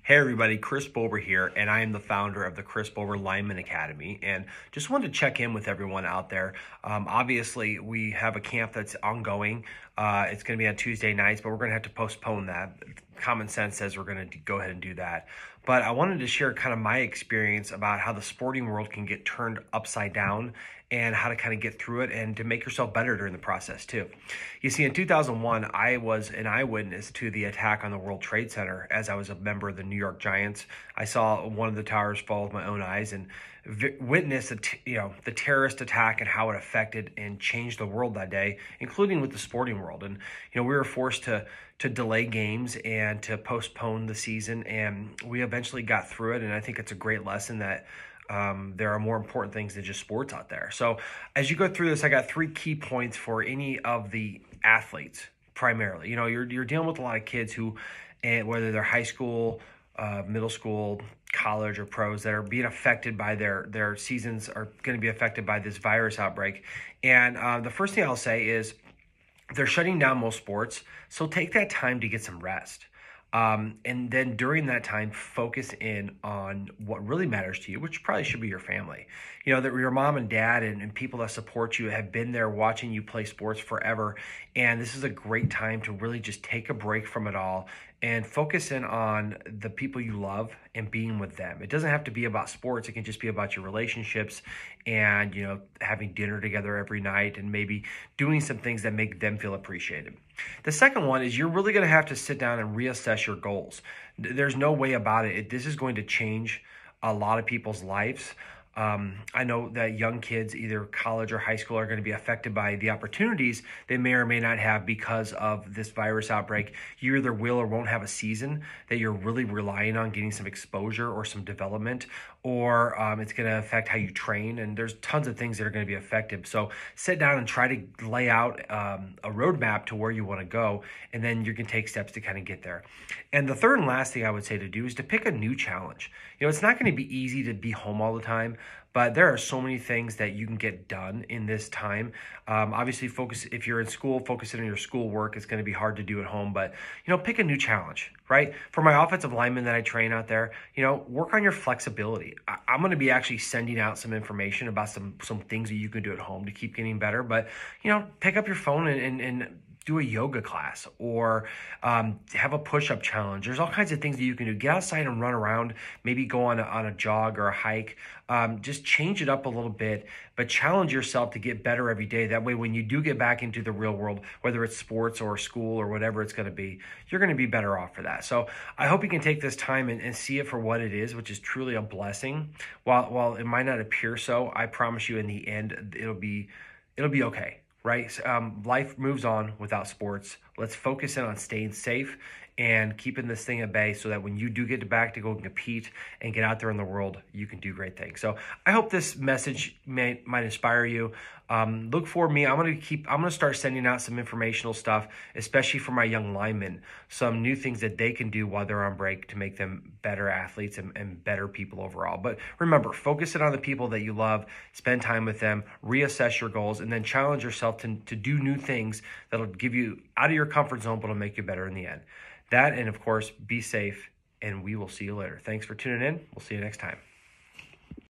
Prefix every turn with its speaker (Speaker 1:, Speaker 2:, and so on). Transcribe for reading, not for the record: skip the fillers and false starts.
Speaker 1: Hey everybody, Chris Bober here, and I am the founder of the Chris Bober Lineman Academy, and just wanted to check in with everyone out there. Obviously, we have a camp that's ongoing. It's going to be on Tuesday nights, but we're going to have to postpone that. Common sense says we're going to go ahead and do that. But I wanted to share kind of my experience about how the sporting world can get turned upside down and how to kind of get through it and to make yourself better during the process too. You see, in 2001, I was an eyewitness to the attack on the World Trade Center as I was a member of the New York Giants. I saw one of the towers fall with my own eyes and witnessed the terrorist attack and how it affected and changed the world that day, including with the sporting world. And we were forced to delay games and to postpone the season, and we eventually got through it. And I think it's a great lesson that there are more important things than just sports out there. So as you go through this, I got 3 key points for any of the athletes primarily. You're dealing with a lot of kids who, and whether they're high school, middle school, college, or pros, that are being affected by their seasons are going to be affected by this virus outbreak. And the first thing I'll say is they're shutting down most sports, so take that time to get some rest. And then during that time, focus in on what really matters to you, which probably should be your family. That your mom and dad and people that support you have been there watching you play sports forever. And this is a great time to really just take a break from it all and focus in on the people you love and being with them. It doesn't have to be about sports. It can just be about your relationships and, having dinner together every night and maybe doing some things that make them feel appreciated. The second one is you're really going to have to sit down and reassess your goals. There's no way about it. This is going to change a lot of people's lives. I know that young kids, either college or high school, are going to be affected by the opportunities they may or may not have because of this virus outbreak. You either will or won't have a season that you're really relying on getting some exposure or some development, or it's going to affect how you train. And there's tons of things that are going to be affected. So sit down and try to lay out a roadmap to where you want to go, and then you can take steps to kind of get there. And the third and last thing I would say to do is to pick a new challenge. It's not going to be easy to be home all the time, but there are so many things that you can get done in this time. Obviously, if you're in school, focusing on your schoolwork is going to be hard to do at home, but, pick a new challenge, right? For my offensive linemen that I train out there, work on your flexibility. I'm going to be actually sending out some information about some things that you can do at home to keep getting better, but, pick up your phone and do a yoga class or have a push-up challenge. There's all kinds of things that you can do. Get outside and run around, maybe go on a jog or a hike. Just change it up a little bit, but challenge yourself to get better every day. That way, when you do get back into the real world, whether it's sports or school or whatever it's going to be, you're going to be better off for that. So I hope you can take this time and see it for what it is, which is truly a blessing. While it might not appear so, I promise you in the end, it'll be okay. Right? Life moves on without sports. Let's focus in on staying safe and keeping this thing at bay so that when you do get back to go and compete and get out there in the world, you can do great things. So I hope this message might inspire you. Look for me. I'm going to start sending out some informational stuff, especially for my young linemen, some new things that they can do while they're on break to make them better athletes and better people overall. But remember, focus it on the people that you love, spend time with them, reassess your goals, and then challenge yourself to do new things that'll give you out of your comfort zone, but will make you better in the end. That, and of course, be safe, and we will see you later. Thanks for tuning in. We'll see you next time.